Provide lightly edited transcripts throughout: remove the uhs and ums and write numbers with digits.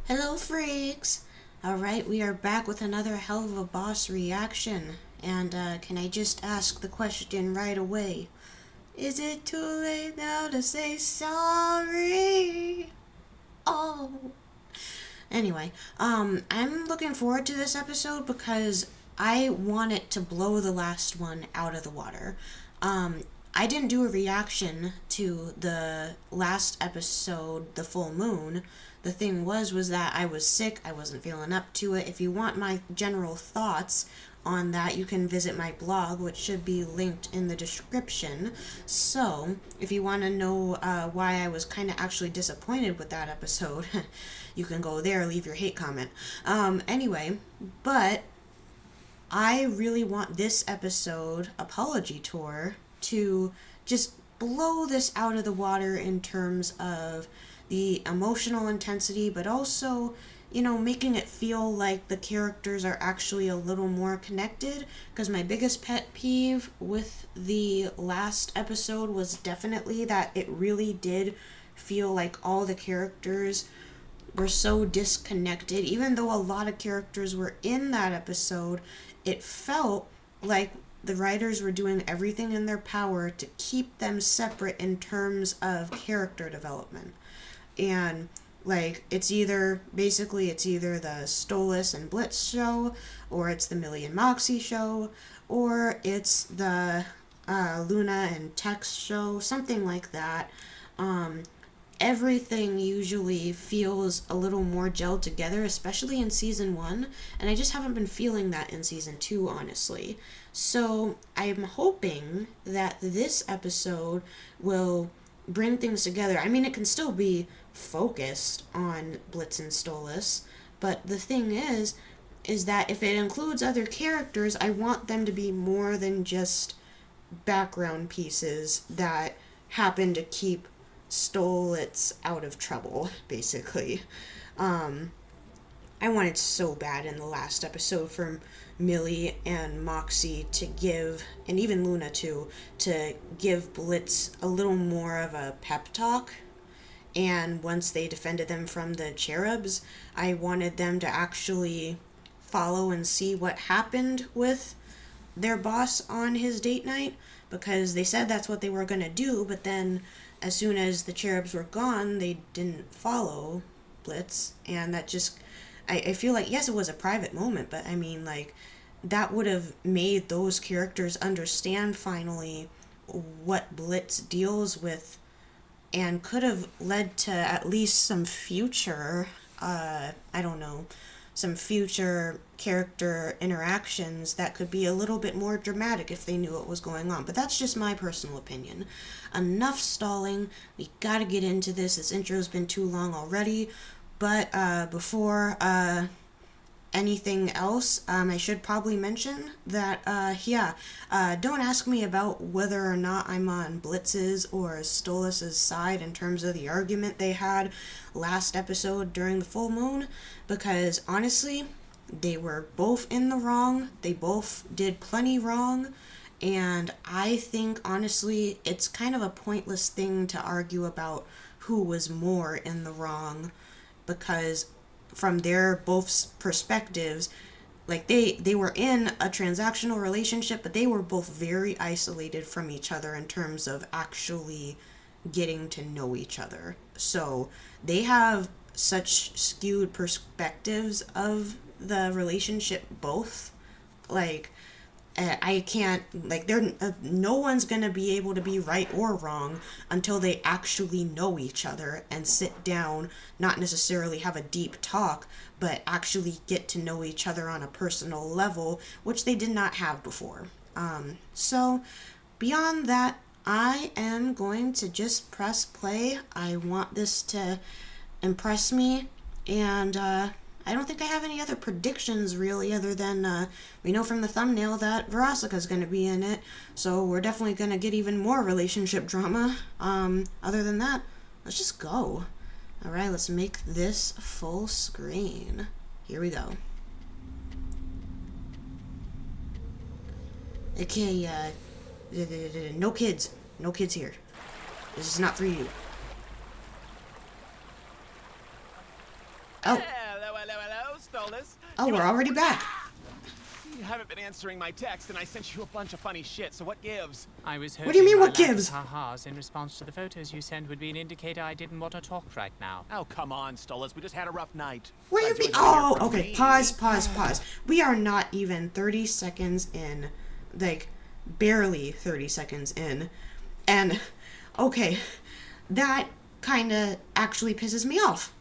Hello, freaks! Alright, we are back with another Helluva boss reaction. And, can I just ask the question right away? Is it too late now to say sorry? Oh. Anyway, I'm looking forward to this episode because I want it to blow the last one out of the water. I didn't do a reaction to the last episode, The Full Moon. The thing was that I was sick, I wasn't feeling up to it. If you want my general thoughts on that, you can visit my blog, which should be linked in the description. So, if you want to know why I was kind of actually disappointed with that episode, you can go there, leave your hate comment. Anyway, but I really want this episode, Apology Tour, to just blow this out of the water in terms of the emotional intensity, but also, making it feel like the characters are actually a little more connected. Because my biggest pet peeve with the last episode was definitely that it really did feel like all the characters were so disconnected. Even though a lot of characters were in that episode, it felt like the writers were doing everything in their power to keep them separate in terms of character development. And it's either the Stolas and Blitz show, or it's the Millie and Moxie show, or it's the Luna and Tex show, something like that. Everything usually feels a little more gelled together, especially in season 1, and I just haven't been feeling that in season 2, honestly. So I'm hoping that this episode will bring things together. I mean, it can still be focused on Blitz and Stolas, but the thing is that if it includes other characters, I want them to be more than just background pieces that happen to keep Stolitz out of trouble, basically. I wanted so bad in the last episode for Millie and Moxie to give, and even Luna too, to give Blitz a little more of a pep talk. And once they defended them from the cherubs, I wanted them to actually follow and see what happened with their boss on his date night, because they said that's what they were going to do, but then as soon as the cherubs were gone, they didn't follow Blitz, and that just, I feel like, yes, it was a private moment, but I mean, that would have made those characters understand finally what Blitz deals with, and could have led to at least some future, some future character interactions that could be a little bit more dramatic if they knew what was going on. But that's just my personal opinion. Enough stalling. We gotta get into this. This intro's been too long already. But before anything else, I should probably mention that, don't ask me about whether or not I'm on Blitz's or Stolas' side in terms of the argument they had last episode during the full moon, because honestly, they were both in the wrong. They both did plenty wrong, and I think, honestly, it's kind of a pointless thing to argue about who was more in the wrong, because from their both perspectives, they were in a transactional relationship, but they were both very isolated from each other in terms of actually getting to know each other. So they have such skewed perspectives of the relationship both. I can't, no one's gonna be able to be right or wrong until they actually know each other and sit down, not necessarily have a deep talk, but actually get to know each other on a personal level, which they did not have before. So beyond that, I am going to just press play. I want this to impress me, and I don't think I have any other predictions, really, other than we know from the thumbnail that Verasika's going to be in it, so we're definitely going to get even more relationship drama. Other than that, let's just go. Alright, let's make this full screen. Here we go. Okay, no kids. No kids here. This is not for you. Oh. Hello, Stolas. Oh, we're already back. You haven't been answering my text, and I sent you a bunch of funny shit, so what gives? I was hoping What do you mean, my what lack of gives? ha-has in response to the photos you sent would be an indicator I didn't want to talk right now. Oh, come on, Stolas. We just had a rough night. What do you Glad mean? enjoyed hearing Oh, from okay. me. Pause. We are not even 30 seconds in. Like, barely 30 seconds in. And, okay, that kind of actually pisses me off.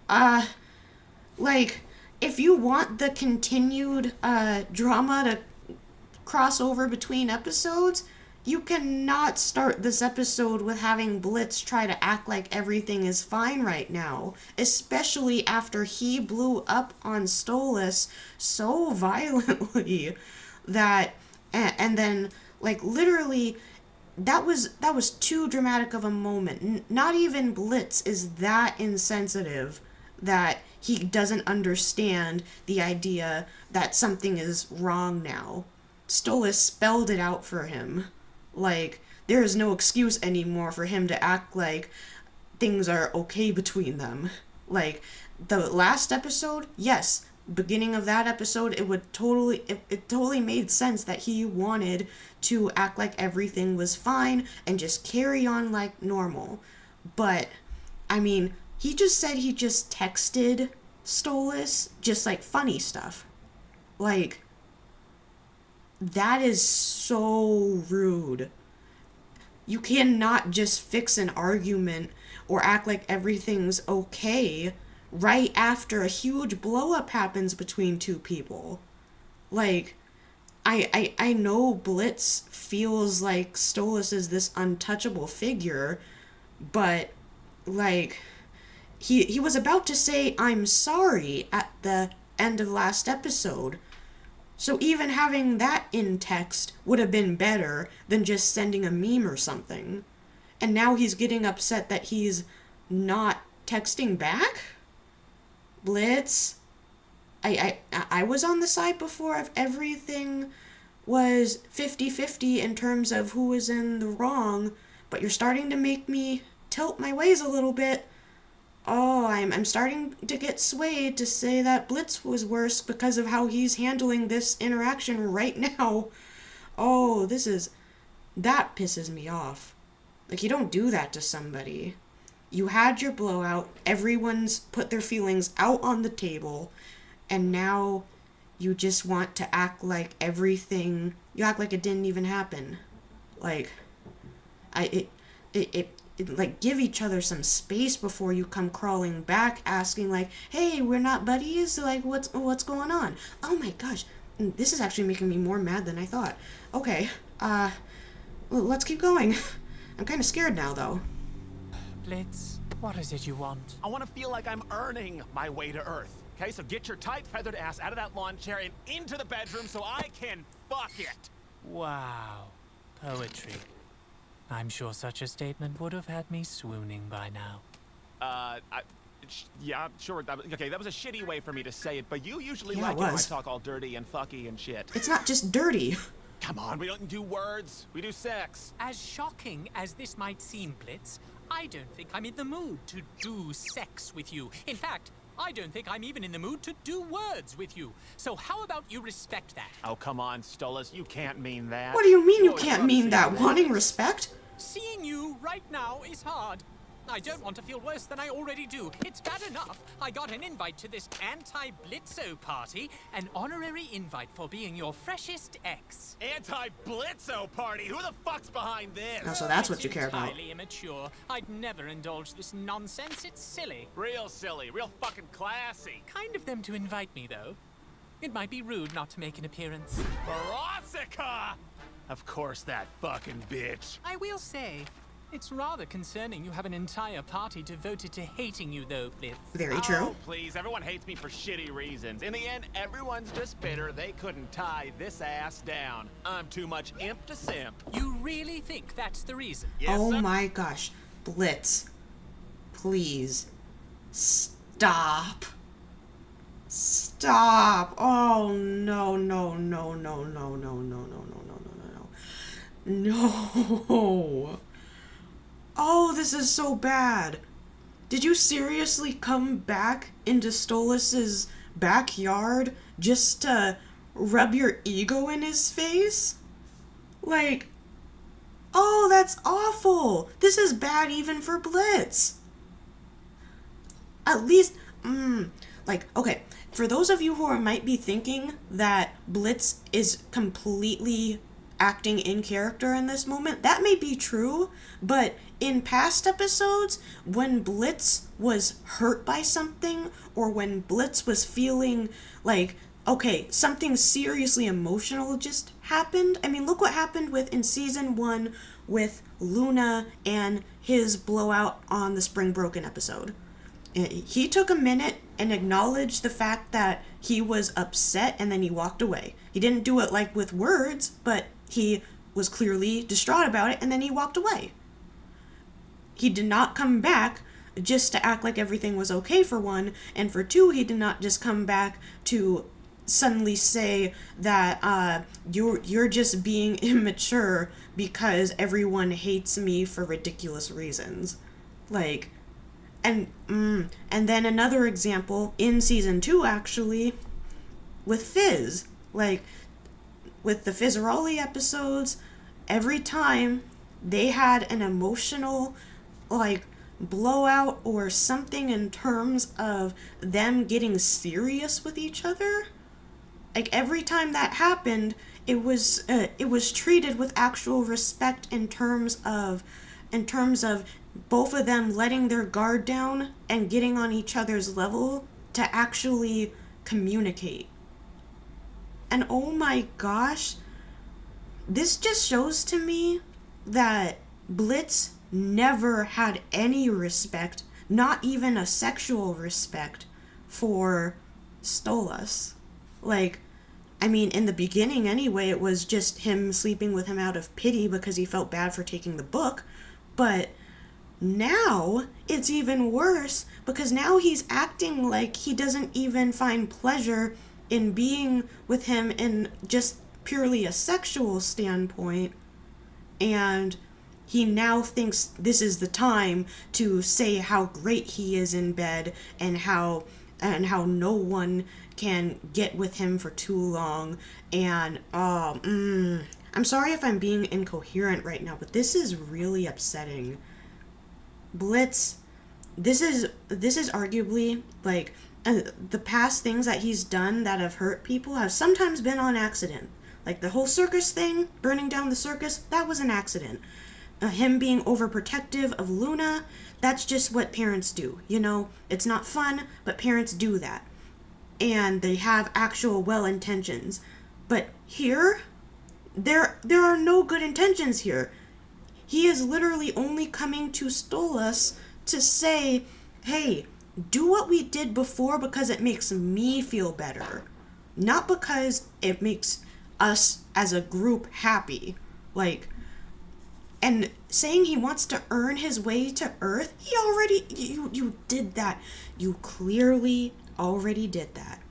Like, if you want the continued drama to cross over between episodes, you cannot start this episode with having Blitz try to act like everything is fine right now, especially after he blew up on Stolas so violently that and then like literally that was too dramatic of a moment. Not even Blitz is that insensitive that he doesn't understand the idea that something is wrong now. Stolas spelled it out for him. Like, there is no excuse anymore for him to act like things are okay between them. Like, the last episode, yes, beginning of that episode, it totally made sense that he wanted to act like everything was fine and just carry on like normal. But, I mean, he just said he just texted Stolas just like funny stuff. Like, that is so rude. You cannot just fix an argument or act like everything's okay right after a huge blow up happens between two people. Like, I know Blitz feels like Stolas is this untouchable figure, but like he was about to say I'm sorry at the end of last episode. So even having that in text would have been better than just sending a meme or something. And now he's getting upset that he's not texting back? Blitz? I was on the side before of everything was 50-50 in terms of who was in the wrong, but you're starting to make me tilt my ways a little bit. Oh, I'm starting to get swayed to say that Blitz was worse because of how he's handling this interaction right now. Oh, that pisses me off. Like, you don't do that to somebody. You had your blowout, everyone's put their feelings out on the table, and now you just want to act like you act like it didn't even happen. Like, like, give each other some space before you come crawling back asking like, hey, we're not buddies, like what's going on? Oh my gosh, this is actually making me more mad than I thought. Okay, let's keep going. I'm kind of scared now though. Blitz, what is it you want? I want to feel like I'm earning my way to Earth. Okay, so get your tight feathered ass out of that lawn chair and into the bedroom so I can fuck it. Wow, poetry. I'm sure such a statement would have had me swooning by now. Yeah, sure. Okay, that was a shitty way for me to say it, but you usually Yeah, like it it when I was. talk all dirty and fucky and shit. It's not just dirty. Come on, we don't do words. We do sex. As shocking as this might seem, Blitz, I don't think I'm in the mood to do sex with you. In fact, I don't think I'm even in the mood to do words with you. So how about you respect that? Oh, come on, Stolas. You can't mean that. What do you mean you always can't love mean seeing that? Wanting respect? Seeing you right now is hard. I don't want to feel worse than I already do. It's bad enough I got an invite to this anti-Blitzo party, an honorary invite for being your freshest ex. Anti-Blitzo party? Who the fuck's behind this? Oh, so that's what you care about. Entirely immature. I'd never indulge this nonsense. It's silly. Real silly. Real fucking classy. Kind of them to invite me, though. It might be rude not to make an appearance. Veronica! Of course, that fucking bitch. I will say, it's rather concerning you have an entire party devoted to hating you, though, Blitz. Very true. Oh, please. Everyone hates me for shitty reasons. In the end, everyone's just bitter they couldn't tie this ass down. I'm too much imp to simp. You really think that's the reason? Yes, Oh sir. my gosh. Blitz. Please. Stop. Stop. Oh, no. No. Oh, this is so bad. Did you seriously come back into Stolas's backyard just to rub your ego in his face? Like, oh, that's awful. This is bad even for Blitz. At least, okay, for those of you who might be thinking that Blitz is completely acting in character in this moment, that may be true, but in past episodes, when Blitz was hurt by something, or when Blitz was feeling like, okay, something seriously emotional just happened. I mean, look what happened in season 1 with Luna and his blowout on the Spring Broken episode. He took a minute and acknowledged the fact that he was upset, and then he walked away. He didn't do it like with words, but he was clearly distraught about it, and then he walked away. He did not come back just to act like everything was okay, for one, and for two, he did not just come back to suddenly say that you're just being immature because everyone hates me for ridiculous reasons. Like, and then another example in season 2, actually, with Fizz. Like, with the Fizzaroli episodes, every time they had an emotional, like, blowout or something in terms of them getting serious with each other, like, every time that happened, it was treated with actual respect in terms of both of them letting their guard down and getting on each other's level to actually communicate. And oh my gosh, this just shows to me that Blitz never had any respect, not even a sexual respect, for Stolas. Like, I mean, in the beginning anyway, it was just him sleeping with him out of pity because he felt bad for taking the book. But now it's even worse, because now he's acting like he doesn't even find pleasure in being with him in just purely a sexual standpoint, and he now thinks this is the time to say how great he is in bed and how no one can get with him for too long. And I'm sorry if I'm being incoherent right now, but this is really upsetting. Blitz, this is arguably, like, the past things that he's done that have hurt people have sometimes been on accident. Like the whole circus thing, burning down the circus, that was an accident. Him being overprotective of Luna, that's just what parents do, you know? It's not fun, but parents do that. And they have actual well intentions. But here, there are no good intentions here. He is literally only coming to Stolas to say, hey, do what we did before because it makes me feel better. Not because it makes us as a group happy. Like, and saying he wants to earn his way to Earth, he already, you did that. You clearly already did that.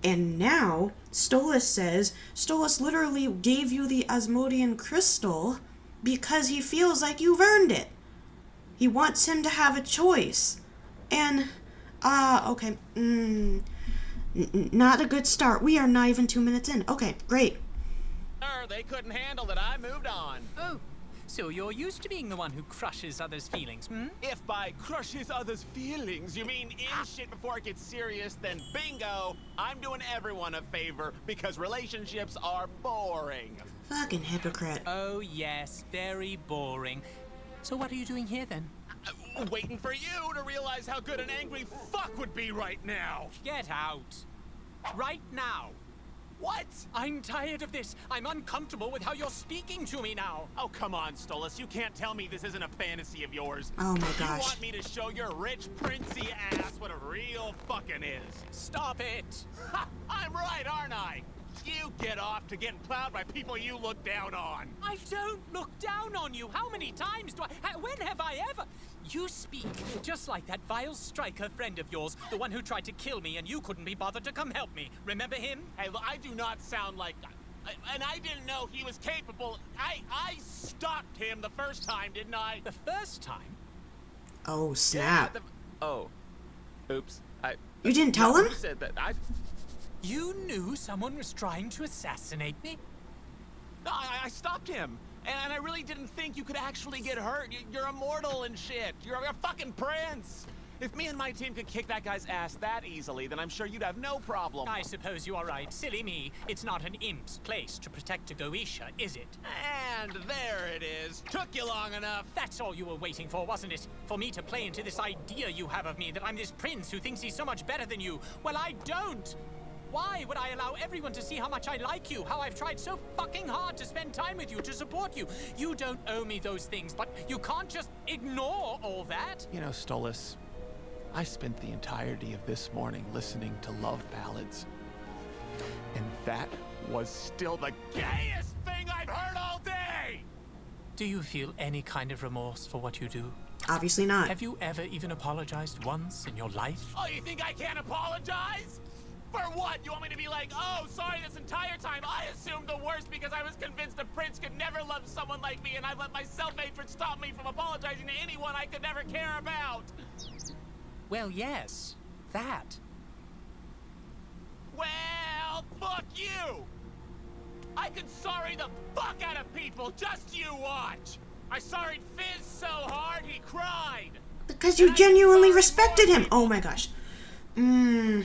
And now, Stolas literally gave you the Asmodean crystal because he feels like you've earned it. He wants him to have a choice. And, okay, not a good start. We are not even 2 minutes in. Okay, great. They couldn't handle that I moved on. Oh, so you're used to being the one who crushes others' feelings, hmm? If by crushes others' feelings you mean in shit before it gets serious, then bingo, I'm doing everyone a favor because relationships are boring. Fucking hypocrite. Oh yes, very boring. So what are you doing here then? Waiting for you to realize how good an angry fuck would be right now. Get out. Right now. What? I'm tired of this. I'm uncomfortable with how you're speaking to me now. Oh, come on, Stolas. You can't tell me this isn't a fantasy of yours. Oh my gosh. You want me to show your rich, princey ass what a real fucking is. Stop it. Ha! I'm right, aren't I? You get off to getting plowed by people you look down on. I don't look down on you. How many times do I... When have I ever... You speak just like that vile striker friend of yours, the one who tried to kill me and you couldn't be bothered to come help me. Remember him? Hey, look, I do not sound like... And I didn't know he was capable... I stopped him the first time, didn't I? The first time? Oh, Yeah, snap. Oh. Oops. You didn't tell him? Who said that? You knew someone was trying to assassinate me? No, I stopped him. And I really didn't think you could actually get hurt. You're immortal and shit. You're a fucking prince. If me and my team could kick that guy's ass that easily, then I'm sure you'd have no problem. I suppose you are right. Silly me. It's not an imp's place to protect a Goetia, is it? And there it is. Took you long enough. That's all you were waiting for, wasn't it? For me to play into this idea you have of me, that I'm this prince who thinks he's so much better than you. Well, I don't. Why would I allow everyone to see how much I like you? How I've tried so fucking hard to spend time with you, to support you? You don't owe me those things, but you can't just ignore all that. You know, Stolas, I spent the entirety of this morning listening to love ballads. And that was still the gayest thing I've heard all day! Do you feel any kind of remorse for what you do? Obviously not. Have you ever even apologized once in your life? Oh, you think I can't apologize? For what? You want me to be like, oh, sorry, this entire time I assumed the worst because I was convinced a prince could never love someone like me, and I let my self-hatred stop me from apologizing to anyone I could never care about? Well, yes. That. Well, fuck you! I could sorry the fuck out of people, just you watch! I sorried Fizz so hard he cried! Because you genuinely respected him. Oh my gosh. Ooh.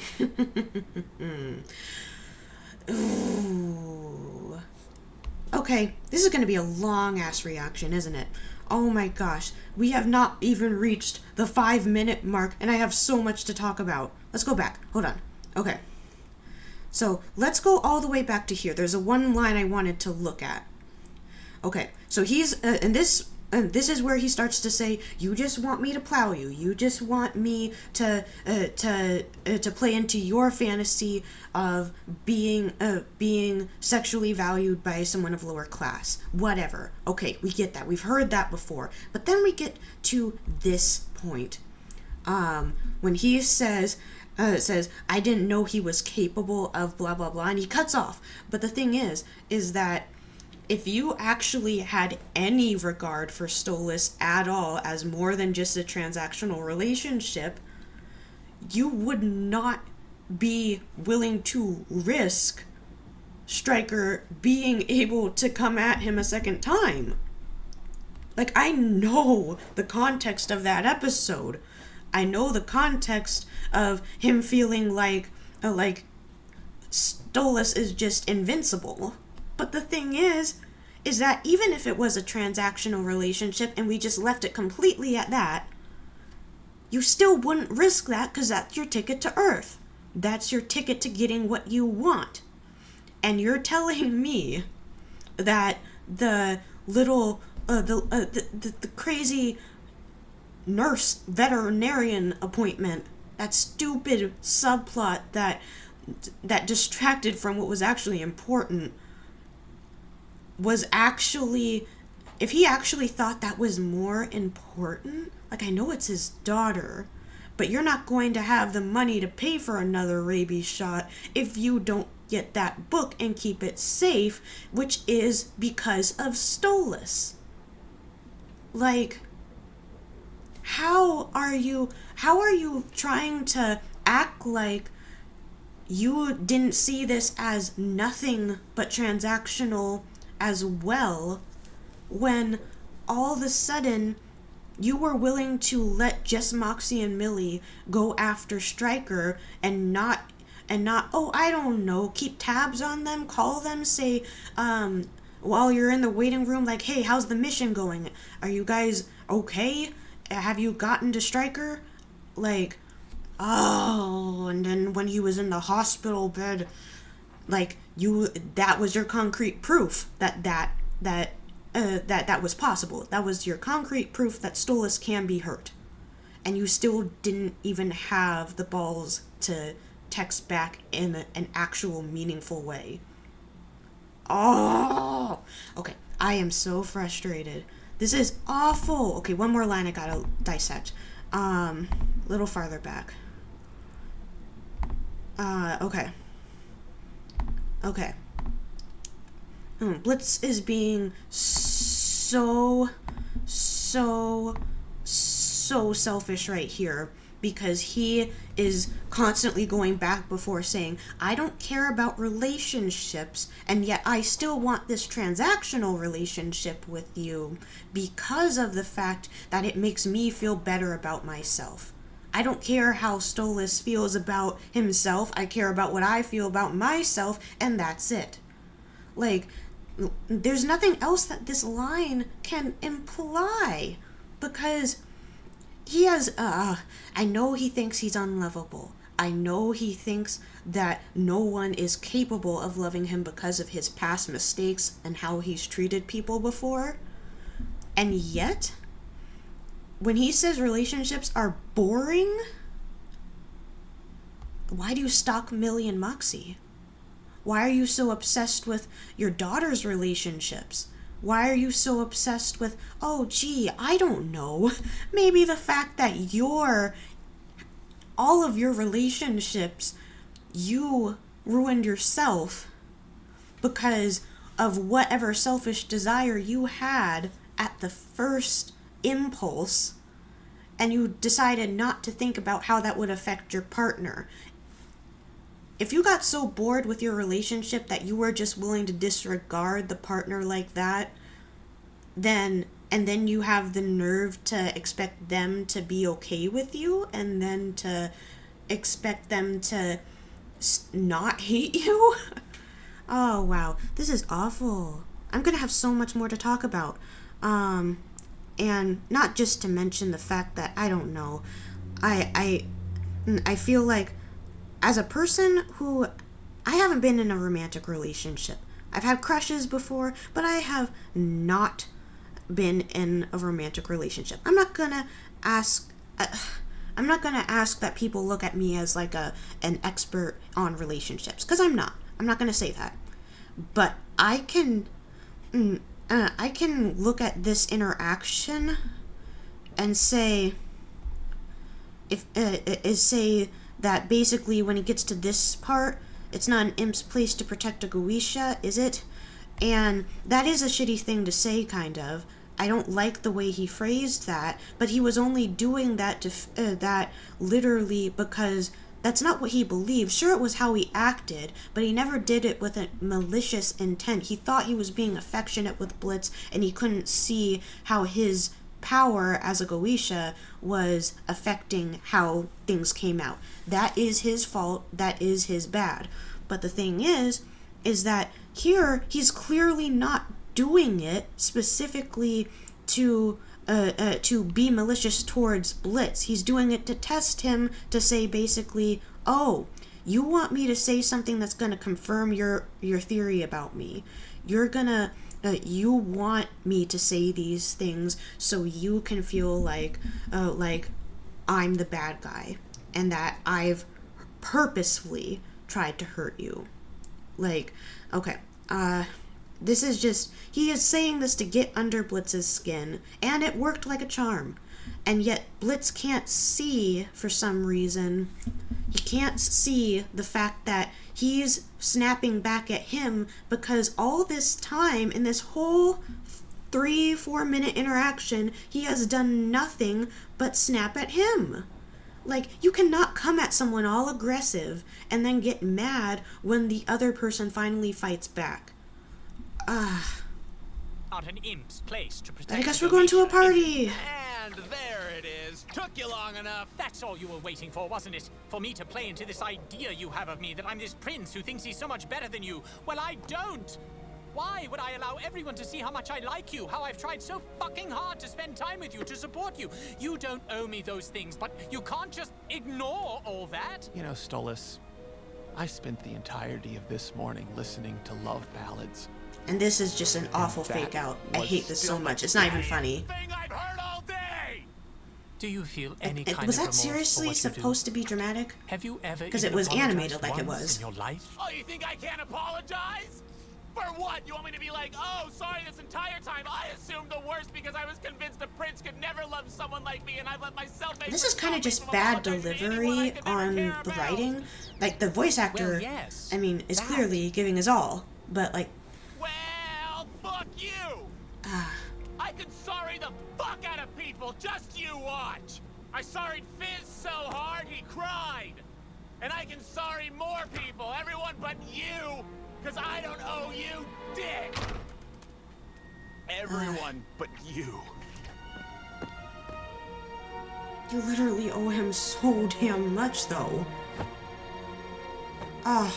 Okay, this is going to be a long-ass reaction, isn't it? Oh my gosh, we have not even reached the 5-minute mark, and I have so much to talk about. Let's go back. Hold on. Okay. So, let's go all the way back to here. There's a one line I wanted to look at. Okay, so he's, and this is where he starts to say, you just want me to plow you. You just want me to play into your fantasy of being sexually valued by someone of lower class. Whatever. Okay, we get that. We've heard that before. But then we get to this point. When he says, I didn't know he was capable of blah, blah, blah, and he cuts off. But the thing is that if you actually had any regard for Stolas at all as more than just a transactional relationship, you would not be willing to risk Stryker being able to come at him a second time. Like, I know the context of that episode. I know the context of him feeling like Stolas is just invincible. But the thing is that even if it was a transactional relationship and we just left it completely at that, you still wouldn't risk that because that's your ticket to Earth. That's your ticket to getting what you want. And you're telling me that the little, the crazy nurse veterinarian appointment, that stupid subplot that distracted from what was actually important, was actually, if he actually thought that was more important, like, I know it's his daughter, but you're not going to have the money to pay for another rabies shot if you don't get that book and keep it safe, which is because of Stolas. Like, how are you trying to act like you didn't see this as nothing but transactional as well, when all of a sudden you were willing to let Jess, Moxie, and Millie go after Stryker and not, oh, I don't know, keep tabs on them, call them, say, while you're in the waiting room, like, hey, how's the mission going? Are you guys okay? Have you gotten to Stryker? Like, oh, and then when he was in the hospital bed, like, that was your concrete proof that was possible. That was your concrete proof that Stolas can be hurt. And you still didn't even have the balls to text back in an actual meaningful way. Oh! Okay, I am so frustrated. This is awful. Okay, one more line I gotta dissect. Little farther back. Okay. Blitz is being so selfish right here, because he is constantly going back before saying, I don't care about relationships, and yet I still want this transactional relationship with you because of the fact that it makes me feel better about myself. I don't care how Stolas feels about himself. I care about what I feel about myself, and that's it. Like, there's nothing else that this line can imply, because he has, I know he thinks he's unlovable. I know he thinks that no one is capable of loving him because of his past mistakes and how he's treated people before. And yet, when he says relationships are boring, why do you stalk Millie and Moxie? Why are you so obsessed with your daughter's relationships? Why are you so obsessed with, oh gee, I don't know, maybe the fact that all of your relationships, you ruined yourself because of whatever selfish desire you had at the first impulse, and you decided not to think about how that would affect your partner. If you got so bored with your relationship that you were just willing to disregard the partner like that, then you have the nerve to expect them to be okay with you, and then to expect them to not hate you? Oh, wow. This is awful. I'm going to have so much more to talk about. And not just to mention the fact that, I don't know, I feel like, as a person who, I haven't been in a romantic relationship. I've had crushes before, but I have not been in a romantic relationship. I'm not gonna ask that people look at me as like an expert on relationships, because I'm not. I'm not gonna say that. But I can look at this interaction and say, say that basically when it gets to this part, it's not an imp's place to protect a geisha, is it? And that is a shitty thing to say, kind of. I don't like the way he phrased that, but he was only doing that that literally because that's not what he believed. Sure, it was how he acted, but he never did it with a malicious intent. He thought he was being affectionate with Blitz, and he couldn't see how his power as a geisha was affecting how things came out. That is his fault. That is his bad. But the thing is that here he's clearly not doing it specifically to be malicious towards Blitz. He's doing it to test him, to say basically, oh, you want me to say something that's going to confirm your theory about me. You're gonna you want me to say these things so you can feel like I'm the bad guy and that I've purposefully tried to hurt you. Like, okay, this is just, he is saying this to get under Blitz's skin, and it worked like a charm. And yet Blitz can't see, for some reason, he can't see the fact that he's snapping back at him, because all this time, in this whole 3-4 minute interaction, he has done nothing but snap at him. Like, you cannot come at someone all aggressive and then get mad when the other person finally fights back. Not an imp's place to protect. I guess we're going to a party. And there it is. Took you long enough. That's all you were waiting for, wasn't it? For me to play into this idea you have of me, that I'm this prince who thinks he's so much better than you. Well, I don't. Why would I allow everyone to see how much I like you, how I've tried so fucking hard to spend time with you, to support you? You don't owe me those things, but you can't just ignore all that. You know, Stolas, I spent the entirety of this morning listening to love ballads. And this is just an awful fake out. I hate this so much. It's not even funny. Thing I've heard all day. Do you feel any kind Was of that remorse for seriously what you do? supposed to be dramatic? Have you ever? Because it even was animated apologized like it once was. in your life? Oh, you think I can't apologize? For what? You want me to be like, oh, sorry, this entire time I assumed the worst because I was convinced a prince could never love someone like me, and I've let myself make. This is kind of just bad delivery on the writing. Like, the voice actor, Well, yes, I mean, is that. clearly giving his all. But, like, Well, fuck you! I can sorry the fuck out of people, just you watch! I sorried Fizz so hard he cried. And I can sorry more people, everyone but you, because I don't owe you dick. Everyone but you. You literally owe him so damn much, though. Ah.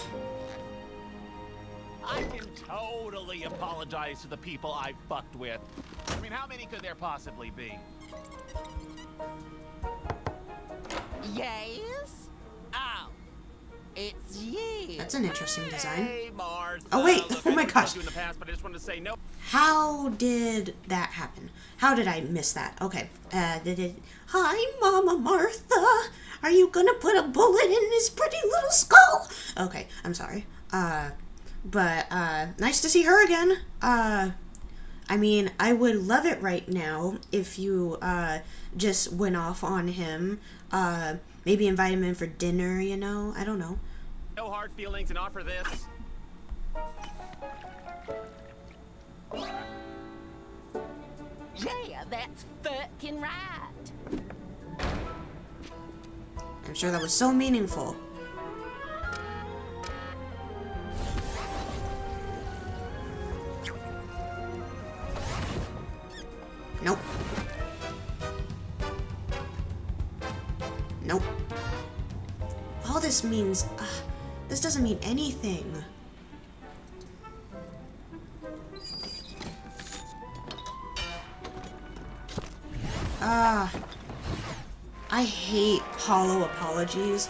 I can totally apologize to the people I fucked with. I mean, how many could there possibly be? Yes? Oh, it's you. That's an interesting design. Hey, Martha. Oh, wait. Look, Oh, my I know gosh. you in the past, but I just wanted to say no. How did that happen? How did I miss that? Okay. Hi, Mama Martha. Are you gonna put a bullet in his pretty little skull? Okay, I'm sorry. But nice to see her again. I mean, I would love it right now if you, just went off on him. Maybe invite him in for dinner, you know? I don't know. No hard feelings and offer this. Yeah, that's fucking right. I'm sure that was so meaningful. Nope. Nope. All this means... this doesn't mean anything. I hate hollow apologies.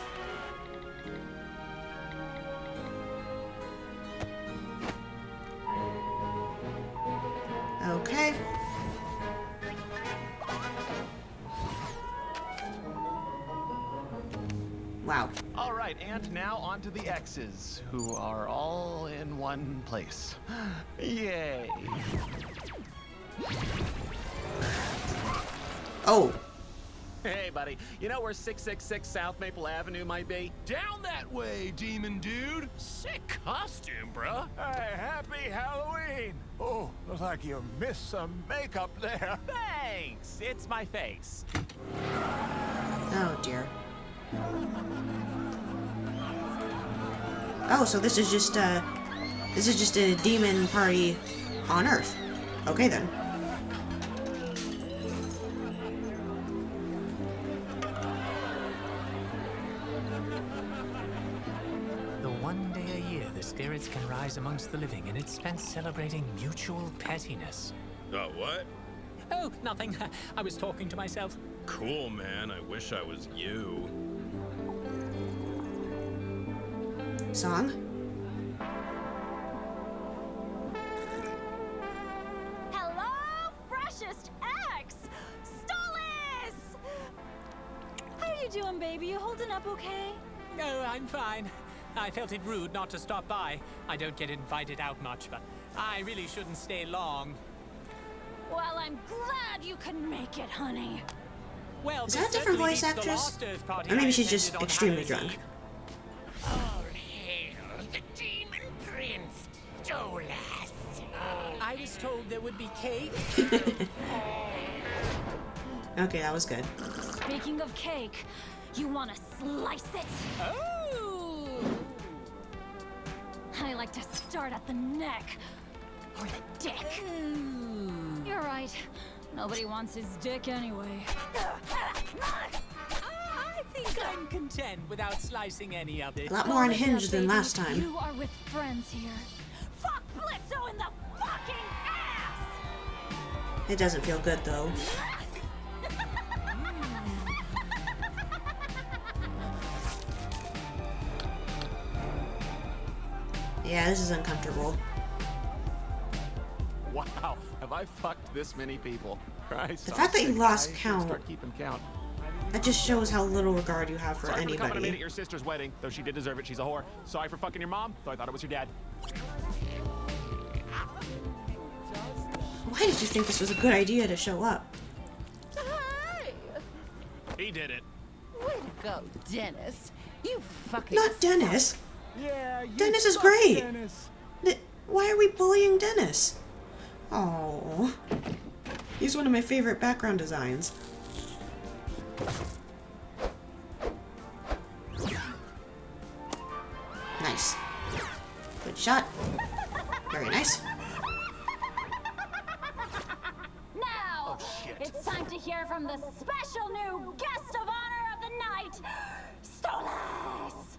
Okay. Wow. All right, and now on to the X's, who are all in one place. Yay. Oh. Hey, buddy. You know where 666 South Maple Avenue might be? Down that way, demon dude. Sick costume, bruh. Hey, happy Halloween. Oh, looks like you missed some makeup there. Thanks. It's my face. Oh, dear. Oh, so this is just a demon party on Earth. Okay, then. The one day a year the spirits can rise amongst the living, and it's spent celebrating mutual pettiness. What? Oh, nothing. I was talking to myself. Cool, man. I wish I was you. Song? Hello, freshest X! Stolas! How you doing, baby? You holding up okay? No, I'm fine. I felt it rude not to stop by. I don't get invited out much, but I really shouldn't stay long. Well, I'm glad you can make it, honey. Well, Is that a different voice actress? Or maybe she's just extremely drunk. All hail the demon prince, Stolas. I was told there would be cake. Okay, that was good. Speaking of cake, you want to slice it? Oh! I like to start at the neck. Or the dick. You're right. Nobody wants his dick anyway. I think I'm content without slicing any of it. A lot more Well, listen unhinged up, than baby. last time. You are with friends here. Fuck Blitzo in the fucking ass! It doesn't feel good, though. Yeah, this is uncomfortable. Wow, have I fucked this many people? Christ, The I'm fact that you sick. lost I should count. Start keeping count. That just shows how little regard you have for Sorry for coming in at anybody. your sister's wedding, though she did deserve it. She's a whore. Sorry for fucking your mom, though I thought it was your dad. Why did you think this was a good idea to show up? Hey! He did it. Way to go, Dennis. You fucking Not Dennis. Yeah, you Dennis is suck, great. Dennis. Why are we bullying Dennis? Oh, he's one of my favorite background designs. Nice. Good shot. Very nice. Now, it's time to hear from the special new guest of honor of the night, Stolas.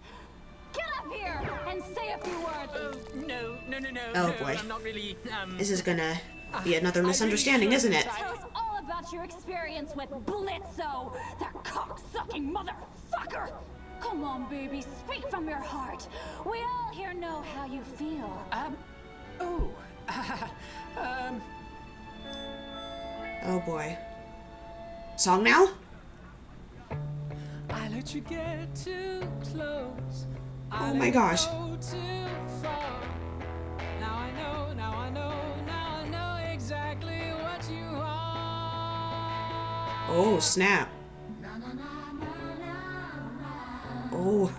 Get up here and say a few words. No. Oh, boy. I'm not really, This is gonna be another misunderstanding, isn't it? Tell us all about your experience with Blitzo, that cock-sucking motherfucker. Come on, baby, speak from your heart. We all here know how you feel. Oh boy. Song now? I let you get too close. Oh my gosh. Go too far. Now I know exactly what you are. Oh, snap. Oh.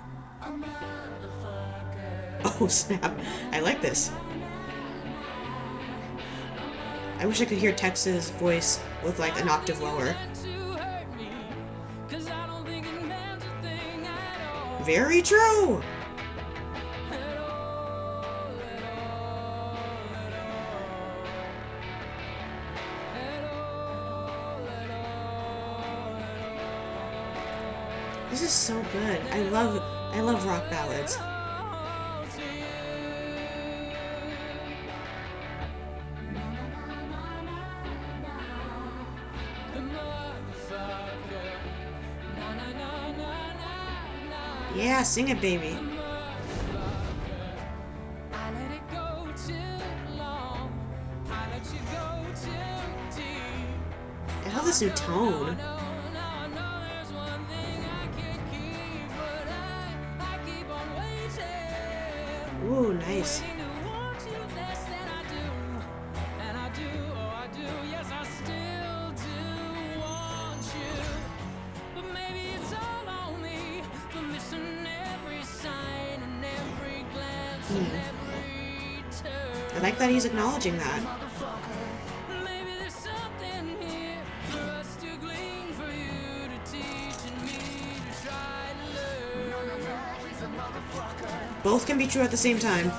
Oh, snap. I like this. I wish I could hear Tex's voice with like an octave lower. Very true! This is so good. I love rock ballads. Yeah, sing it, baby. I love this new tone. Ooh, nice. I like that he's acknowledging that. Both can be true at the same time.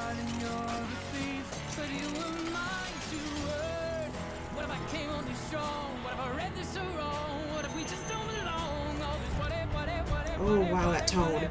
Oh wow, that tone.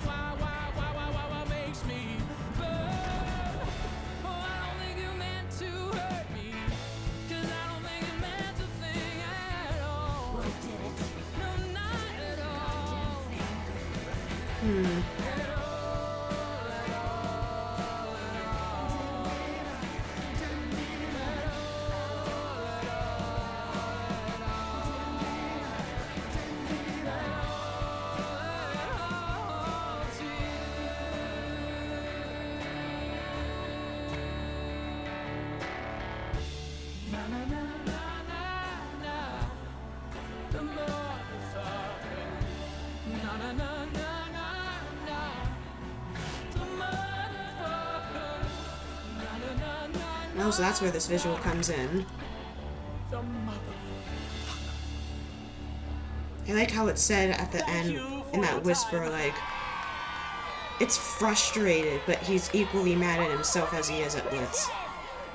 Oh, so that's where this visual comes in. I like how it's said at the end in that whisper, like, it's frustrated, but he's equally mad at himself as he is at Blitz.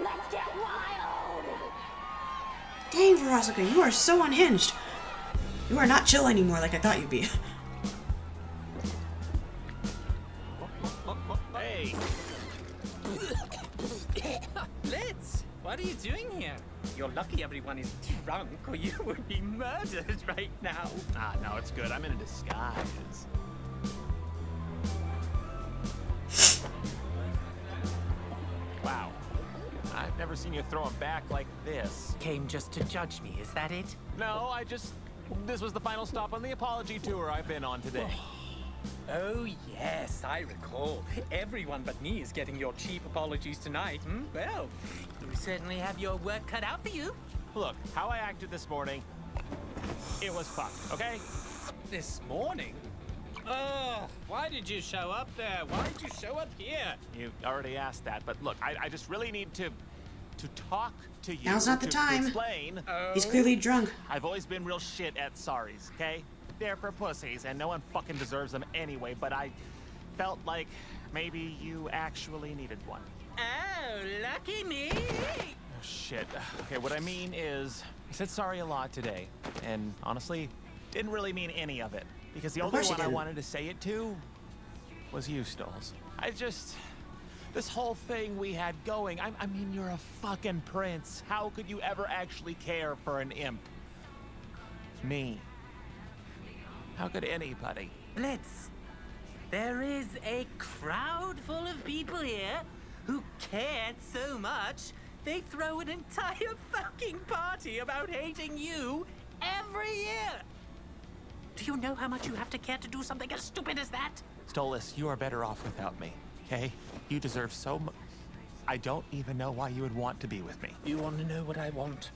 Let's get wild. Dang, Veronica, you are so unhinged. You are not chill anymore like I thought you'd be. Hey! Blitz, what are you doing here? You're lucky everyone is drunk, or you would be murdered right now. Ah, no, it's good. I'm in a disguise. Wow. I've never seen you throw him back like this. Came just to judge me, is that it? No, this was the final stop on the apology tour I've been on today. Oh, yes, I recall. Everyone but me is getting your cheap apologies tonight. Well, you certainly have your work cut out for you. Look, how I acted this morning, it was fucked, okay? This morning? Oh, why did you show up there? Why did you show up here? You already asked that, but look, I just really need to talk to you. Now's not the to time. Explain. He's clearly drunk. I've always been real shit at sorries, okay? They're for pussies, and no one fucking deserves them anyway, but I felt like Maybe you actually needed one. Oh, lucky me. Oh, shit. Okay, what I mean is, I said sorry a lot today, and honestly, didn't really mean any of it. Because the only course you one I didn't. wanted to say it to was you, Stoles. This whole thing we had going, I mean, you're a fucking prince. How could you ever actually care for an imp? Me. How could anybody? Blitz, there is a crowd full of people here who cared so much they throw an entire fucking party about hating you every year. Do you know how much you have to care to do something as stupid as that? Stolas, you are better off without me, okay? You deserve so much. I don't even know why you would want to be with me. You want to know what I want?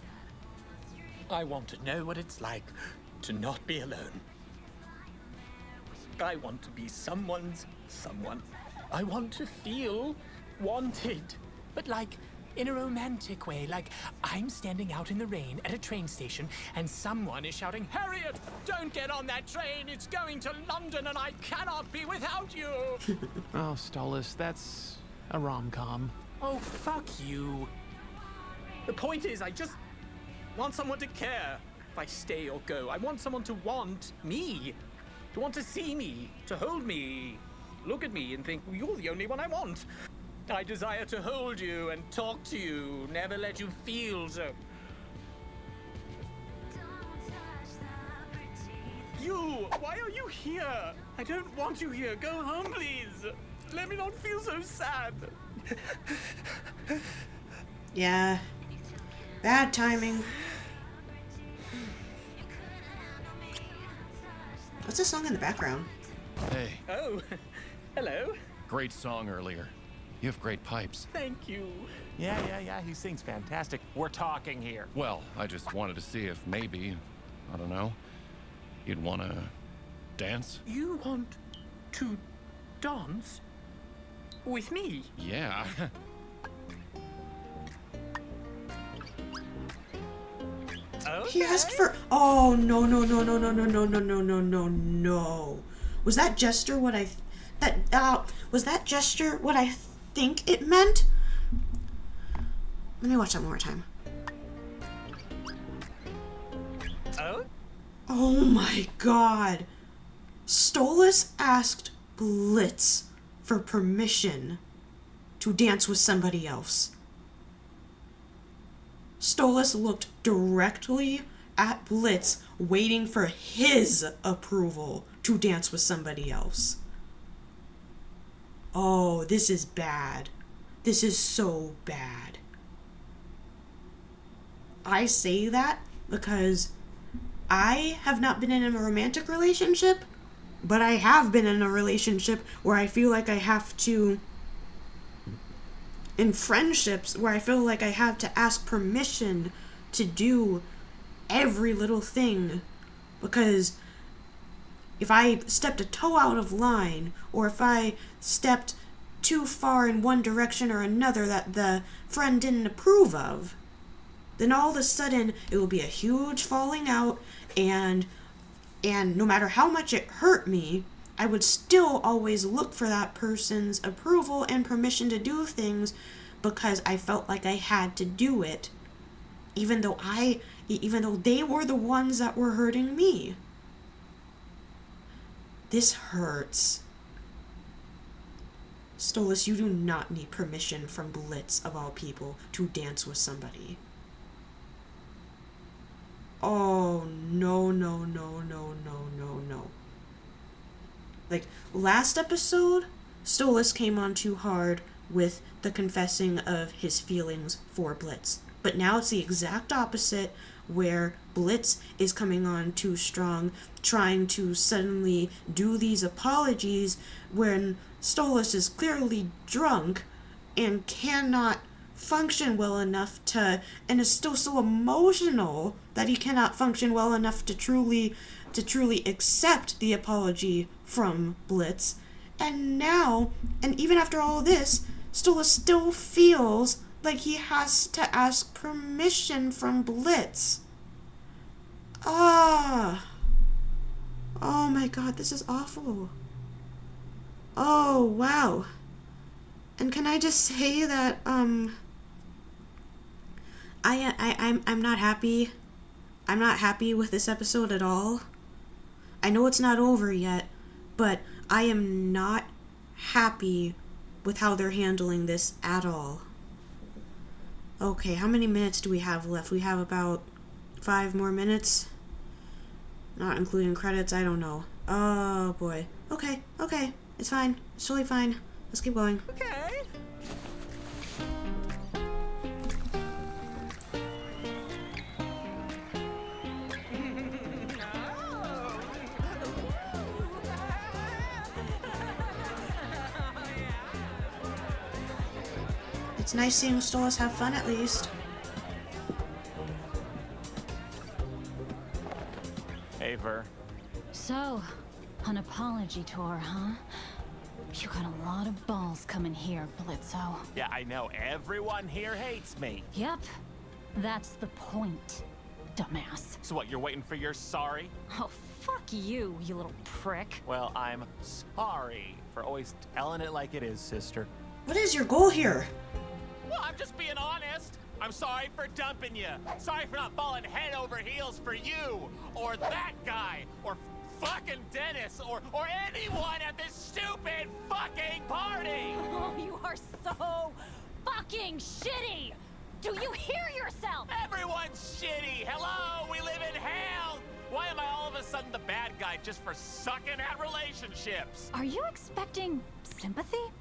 I want to know what it's like to not be alone. I want to be someone's someone. I want to feel wanted, but like in a romantic way, like I'm standing out in the rain at a train station and someone is shouting, "Harriet, don't get on that train, it's going to London and I cannot be without you." Oh, Stolas, that's a rom-com. Oh, fuck you. The point is, I just want someone to care if I stay or go. I want someone to want me, to want to see me, to hold me, look at me and think, you're the only one I want. I desire to hold you and talk to you, never let you feel so. You, why are you here? I don't want you here. Go home, please. Let me not feel so sad. Yeah. Bad timing. What's this song in the background? Hey, Oh, hello. great song earlier. You have great pipes. Thank you. Yeah, he sings fantastic. We're talking here. Well, I just wanted to see if maybe, I don't know, you'd want to dance? You want to dance with me? Yeah. He asked for. Oh no. Was that gesture what I? Was that gesture what I think it meant? Let me watch that one more time. Oh? Oh my god. Stolas asked Blitz for permission to dance with somebody else. Stolas looked directly at Blitz, waiting for his approval to dance with somebody else. Oh, this is bad. This is so bad. I say that because I have not been in a romantic relationship, but I have been in a relationship where I feel like I have to, in friendships where I feel like I have to ask permission to do every little thing, because if I stepped a toe out of line, or if I stepped too far in one direction or another that the friend didn't approve of, then all of a sudden it will be a huge falling out, and no matter how much it hurt me, I would still always look for that person's approval and permission to do things because I felt like I had to do it, even though they were the ones that were hurting me. This hurts. Stolas, you do not need permission from Blitz, of all people, to dance with somebody. Oh, no. Like, last episode, Stolas came on too hard with the confessing of his feelings for Blitz. But now it's the exact opposite, where Blitz is coming on too strong, trying to suddenly do these apologies when Stolas is clearly drunk and cannot function well enough to, and is still so emotional that he cannot function well enough to truly accept the apology from Blitz. And now, and even after all this, Stolas still feels like he has to ask permission from Blitz. Oh my god, this is awful. Oh, wow. And can I just say that I'm not happy. I'm not happy with this episode at all. I know it's not over yet, but I am not happy with how they're handling this at all. Okay, how many minutes do we have left? We have about 5 more minutes. Not including credits, I don't know. Oh boy. Okay. It's fine. It's totally fine. Let's keep going. Okay. It's nice seeing Stolas have fun at least. Hey, Ver. So, an apology tour, huh? You got a lot of balls coming here, Blitzo. Yeah, I know. Everyone here hates me. Yep, that's the point, dumbass. So what, you're waiting for your sorry? Oh, fuck you, you little prick. Well, I'm sorry for always telling it like it is, sister. What is your goal here? Well, I'm just being honest. I'm sorry for dumping you. Sorry for not falling head over heels for you, or that guy, or fucking Dennis, or anyone at this stupid fucking party. Oh, you are so fucking shitty. Do you hear yourself? Everyone's shitty. Hello, we live in hell. Why am I all of a sudden the bad guy just for sucking at relationships? Are you expecting sympathy?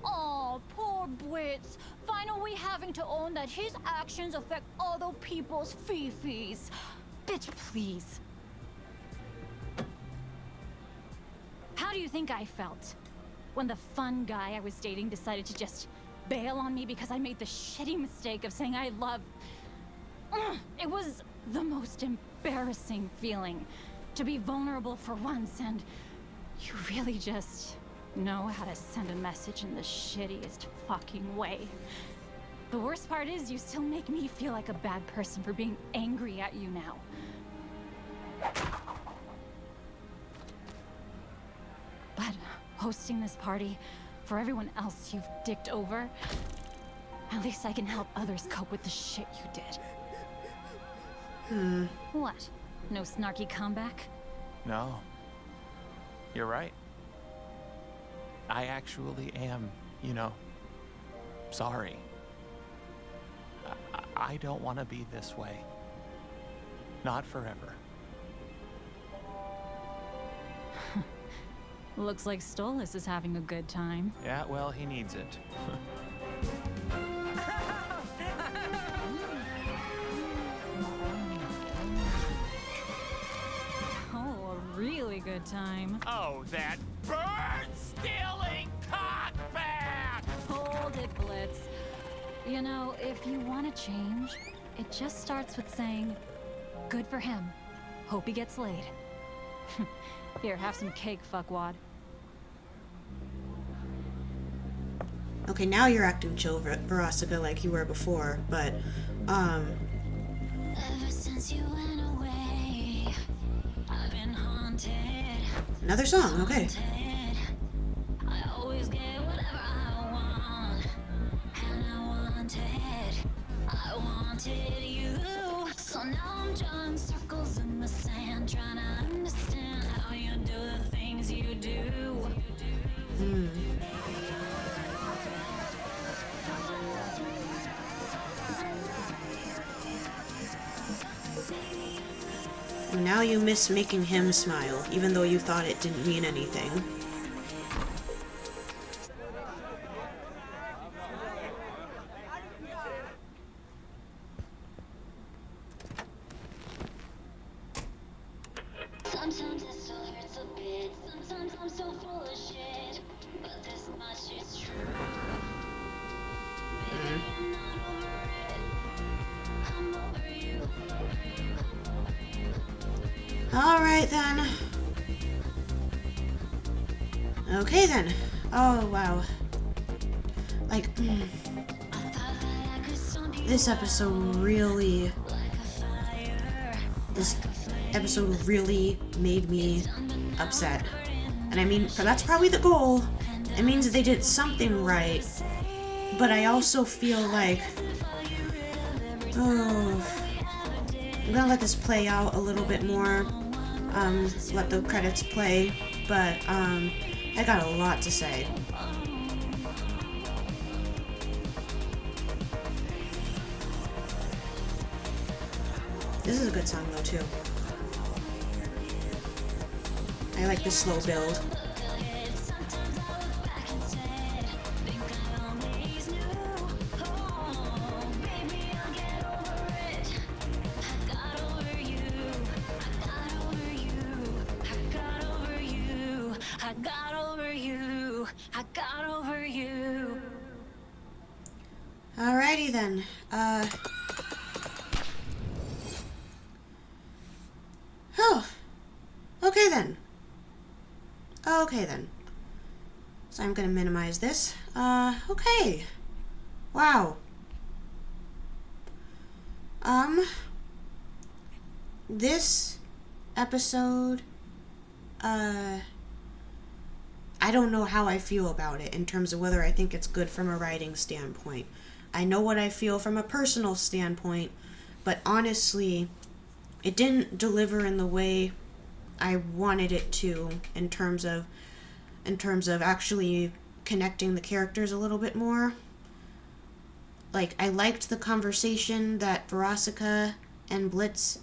Oh, poor Blitz. Finally having to own that his actions affect other people's fifis. Bitch, please. How do you think I felt when the fun guy I was dating decided to just bail on me because I made the shitty mistake of saying I love... It was the most embarrassing feeling to be vulnerable for once, and you really just know how to send a message in the shittiest fucking way. The worst part is you still make me feel like a bad person for being angry at you now. But hosting this party for everyone else you've dicked over, at least I can help others cope with the shit you did. What? No snarky comeback? No. You're right. I actually am, sorry. I don't want to be this way. Not forever. Looks like Stolas is having a good time. Yeah, well, he needs it. Oh, a really good time. Oh, that bird-stealing cockback! Hold it, Blitz. You know, if you want to change, it just starts with saying, good for him. Hope he gets laid. Here, have some cake, fuckwad. Okay, now you're acting chill, Verostica, like you were before, but, Ever since you went away, I've been haunted. Another song, okay. I always get whatever I want, and I wanted you. So now I'm drawing circles in the sand, trying to understand how you do the things you do. Now you miss making him smile, even though you thought it didn't mean anything. Sometimes it still hurts a bit. Sometimes I'm so full of shit. But this much is true. Baby, I'm not over it. I'm over you. Alright then. Okay then. Oh wow. Like, this episode really made me upset. And I mean, that's probably the goal, it means they did something right. But I also feel like, I'm gonna let this play out a little bit more, let the credits play, but I got a lot to say. This is a good song though too. I like the slow build. Alrighty then. Oh. Okay then. Okay then. So I'm gonna minimize this. Okay. Wow. This episode, I don't know how I feel about it in terms of whether I think it's good from a writing standpoint. I know what I feel from a personal standpoint, but honestly, it didn't deliver in the way I wanted it to in terms of actually connecting the characters a little bit more. Like, I liked the conversation that Veronica and Blitz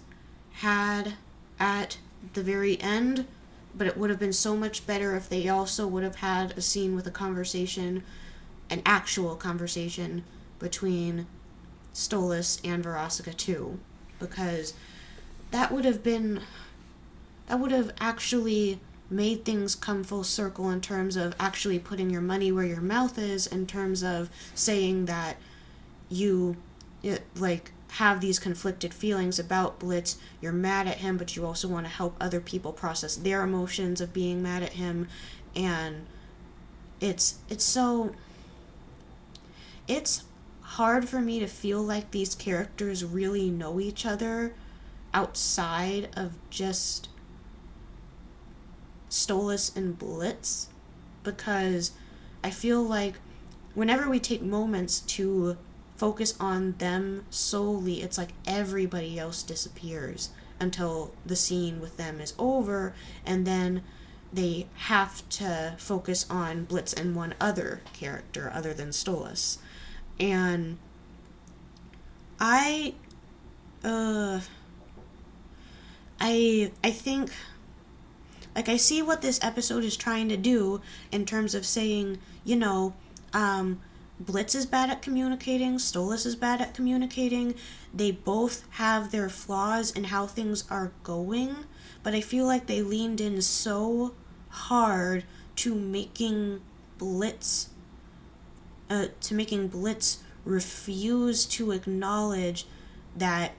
had at the very end, but it would have been so much better if they also would have had a scene with a conversation, an actual conversation between Stolas and Veronica too, because that would have actually made things come full circle in terms of actually putting your money where your mouth is, in terms of saying that you have these conflicted feelings about Blitz. You're mad at him, but you also want to help other people process their emotions of being mad at him. And it's hard for me to feel like these characters really know each other outside of just Stolas and Blitz, because I feel like whenever we take moments to focus on them solely, it's like everybody else disappears until the scene with them is over, and then they have to focus on Blitz and one other character other than Stolas. And I think, like, I see what this episode is trying to do in terms of saying, Blitz is bad at communicating, Stolas is bad at communicating. They both have their flaws in how things are going, but I feel like they leaned in so hard to making Blitz refuse to acknowledge that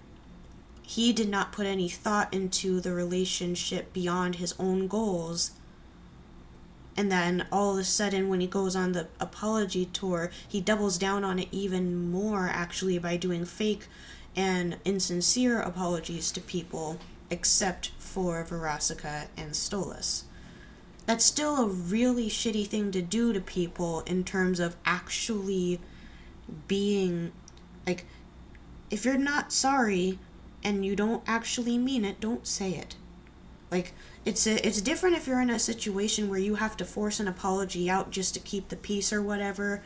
he did not put any thought into the relationship beyond his own goals. And then all of a sudden, when he goes on the apology tour, he doubles down on it even more, actually, by doing fake and insincere apologies to people, except for Veronica and Stolas. That's still a really shitty thing to do to people in terms of actually being, like, if you're not sorry and you don't actually mean it, don't say it. Like, it's different if you're in a situation where you have to force an apology out just to keep the peace or whatever,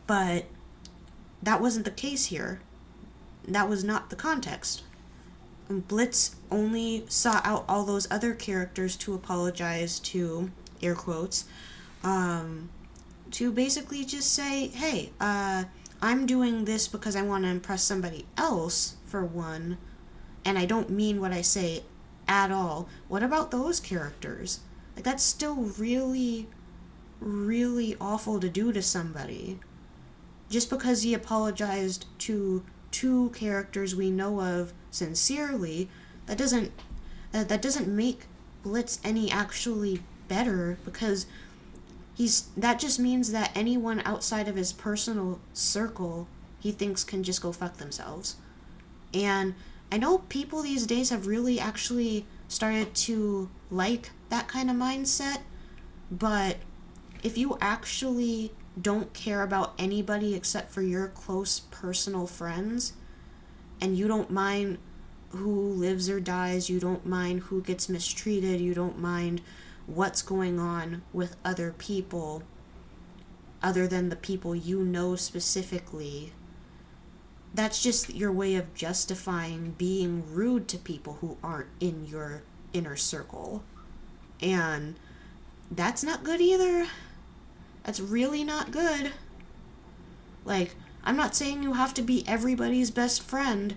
but that wasn't the case here. That was not the context. Blitz only sought out all those other characters to apologize to, air quotes, to basically just say, hey, I'm doing this because I want to impress somebody else, for one, and I don't mean what I say at all. What about those characters? Like, that's still really, really awful to do to somebody. Just because he apologized to two characters we know of sincerely, that doesn't make Blitz any actually better, because that just means that anyone outside of his personal circle he thinks can just go fuck themselves. And I know people these days have really actually started to like that kind of mindset, but if you actually don't care about anybody except for your close personal friends, and you don't mind who lives or dies, you don't mind who gets mistreated, you don't mind what's going on with other people other than the people you know specifically, that's just your way of justifying being rude to people who aren't in your inner circle. And that's not good either. That's really not good. Like, I'm not saying you have to be everybody's best friend,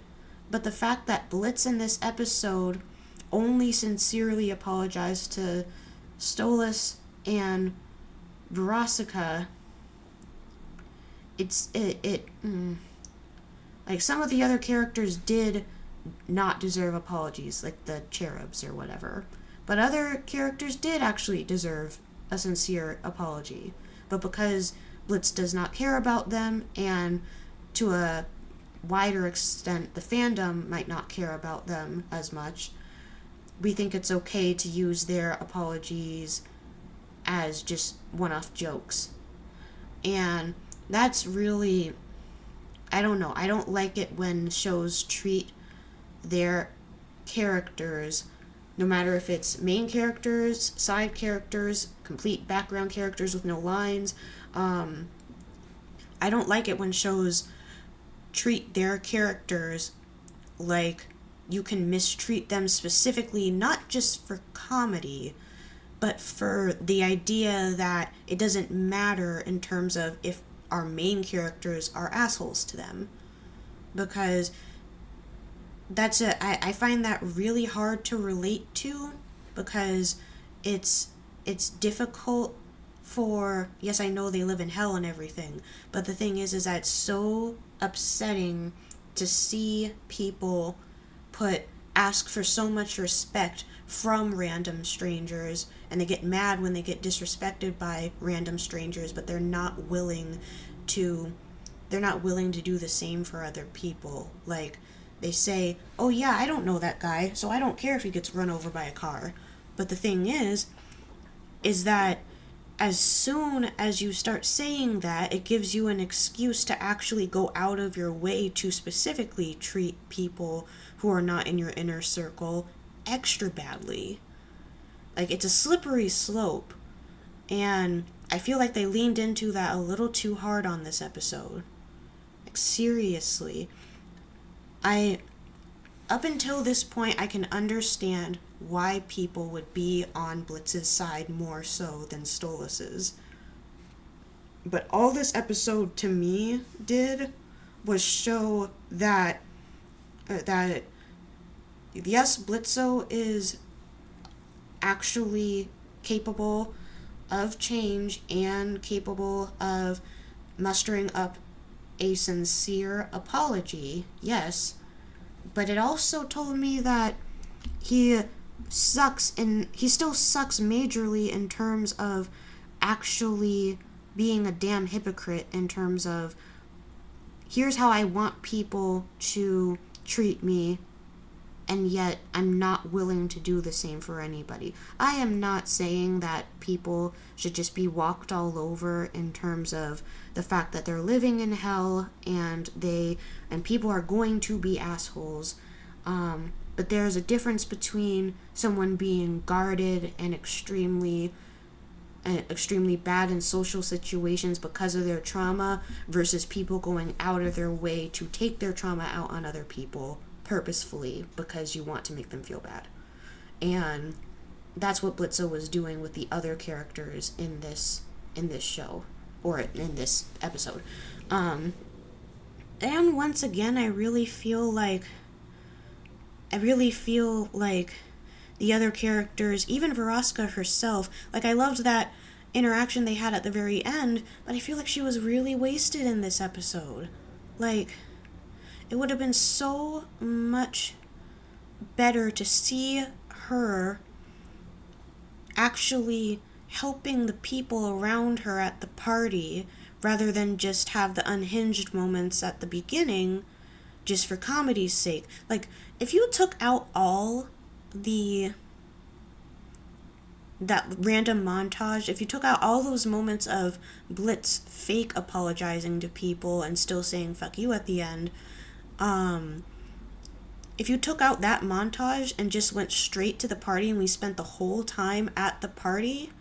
but the fact that Blitz in this episode only sincerely apologized to Stolas and Verosika, like, some of the other characters did not deserve apologies, like the cherubs or whatever. But other characters did actually deserve a sincere apology. But because Blitz does not care about them, and to a wider extent the fandom might not care about them as much, we think it's okay to use their apologies as just one-off jokes. And that's really, I don't know, I don't like it when shows treat their characters, no matter if it's main characters, side characters, complete background characters with no lines. I don't like it when shows treat their characters like you can mistreat them specifically, not just for comedy, but for the idea that it doesn't matter in terms of if our main characters are assholes to them. Because I find that really hard to relate to, because it's difficult for, yes, I know they live in hell and everything, but the thing is that it's so upsetting to see people ask for so much respect from random strangers, and they get mad when they get disrespected by random strangers, but they're not willing to do the same for other people. Like, they say, oh yeah, I don't know that guy, so I don't care if he gets run over by a car. But the thing is that as soon as you start saying that, it gives you an excuse to actually go out of your way to specifically treat people who are not in your inner circle extra badly. Like, it's a slippery slope, and I feel like they leaned into that a little too hard on this episode. Like, seriously. Up until this point, I can understand why people would be on Blitz's side more so than Stolas's. But all this episode to me did was show that yes, Blitzo is actually capable of change and capable of mustering up a sincere apology, yes, but it also told me that he still sucks majorly in terms of actually being a damn hypocrite, in terms of, here's how I want people to treat me, and yet I'm not willing to do the same for anybody. I am not saying that people should just be walked all over in terms of the fact that they're living in hell and people are going to be assholes. But there's a difference between someone being guarded and extremely bad in social situations because of their trauma versus people going out of their way to take their trauma out on other people purposefully because you want to make them feel bad. And that's what Blitzo was doing with the other characters in this show, or in this episode. And once again, I really feel like the other characters, even Verosika herself, like, I loved that interaction they had at the very end, but I feel like she was really wasted in this episode. Like, it would have been so much better to see her actually helping the people around her at the party, rather than just have the unhinged moments at the beginning just for comedy's sake. Like, if you took out all the that random montage, if you took out all those moments of Blitz fake apologizing to people and still saying fuck you at the end, if you took out that montage and just went straight to the party and we spent the whole time at the party,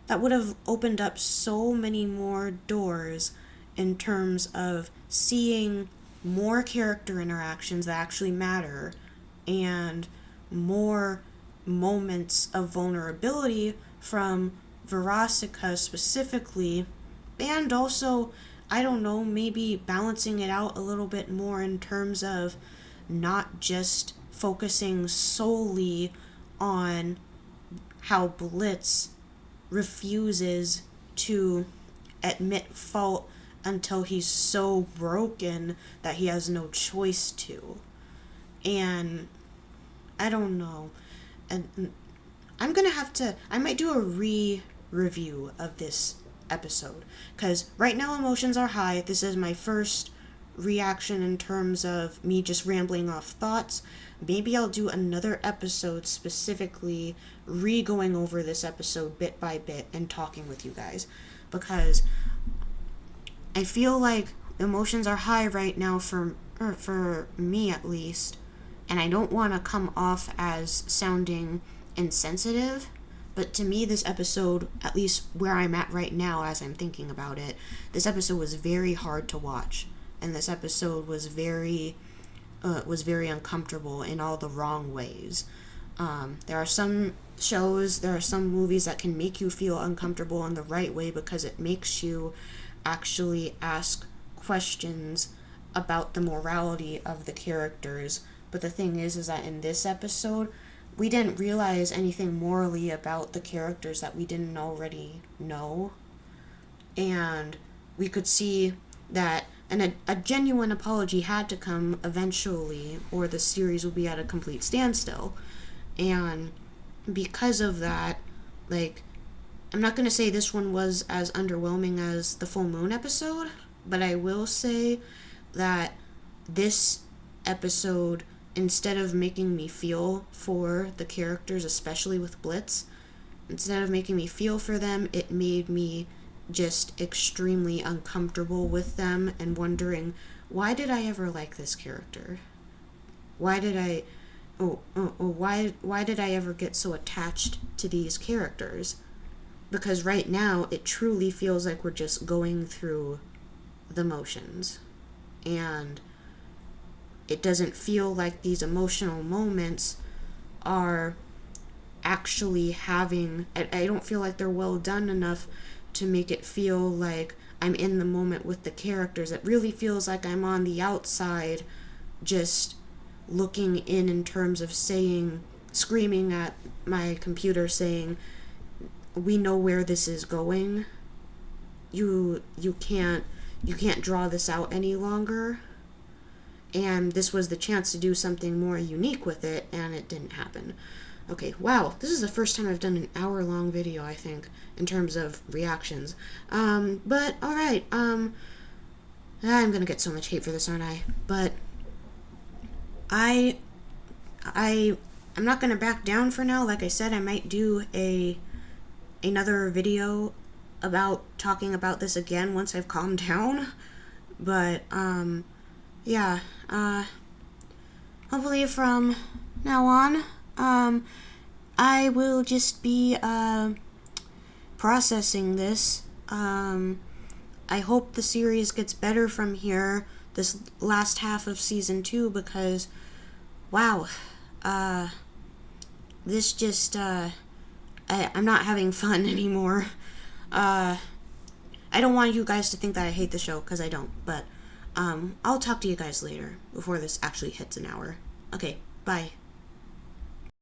that would have opened up so many more doors in terms of seeing more character interactions that actually matter and more moments of vulnerability from Verosika specifically, and also, I don't know, maybe balancing it out a little bit more in terms of not just focusing solely on how Blitz refuses to admit fault until he's so broken that he has no choice to. And I don't know. And I'm gonna have to, I might do a re-review of this episode, because right now emotions are high. This is my first reaction in terms of me just rambling off thoughts. Maybe I'll do another episode specifically re-going over this episode bit by bit and talking with you guys, because I feel like emotions are high right now for me at least, and I don't want to come off as sounding insensitive, but to me this episode, at least where I'm at right now as I'm thinking about it, this episode was very hard to watch, and this episode was very uncomfortable in all the wrong ways. There are some shows, there are some movies that can make you feel uncomfortable in the right way because it makes you actually ask questions about the morality of the characters. But the thing is that in this episode, we didn't realize anything morally about the characters that we didn't already know. And we could see that a genuine apology had to come eventually, or the series will be at a complete standstill. And because of that, like, I'm not going to say this one was as underwhelming as the full moon episode, but I will say that this episode, instead of making me feel for the characters, especially with Blitz, instead of making me feel for them, it made me just extremely uncomfortable with them and wondering, why did I ever like this character? Why did I ever get so attached to these characters? Because right now it truly feels like we're just going through the motions, and it doesn't feel like these emotional moments are actually having, I don't feel like they're well done enough to make it feel like I'm in the moment with the characters. It really feels like I'm on the outside, just looking in terms of saying, screaming at my computer saying, we know where this is going. You can't draw this out any longer. And this was the chance to do something more unique with it, and it didn't happen. Okay, wow, this is the first time I've done an hour-long video, I think, in terms of reactions. But, alright, I'm gonna get so much hate for this, aren't I? But, I'm not gonna back down for now. Like I said, I might do another video about talking about this again once I've calmed down. But, yeah, hopefully from now on, I will just be, processing this. I hope the series gets better from here, this last half of season 2, because, wow, this just, I'm not having fun anymore. I don't want you guys to think that I hate the show, because I don't, but, I'll talk to you guys later, before this actually hits an hour. Okay, bye.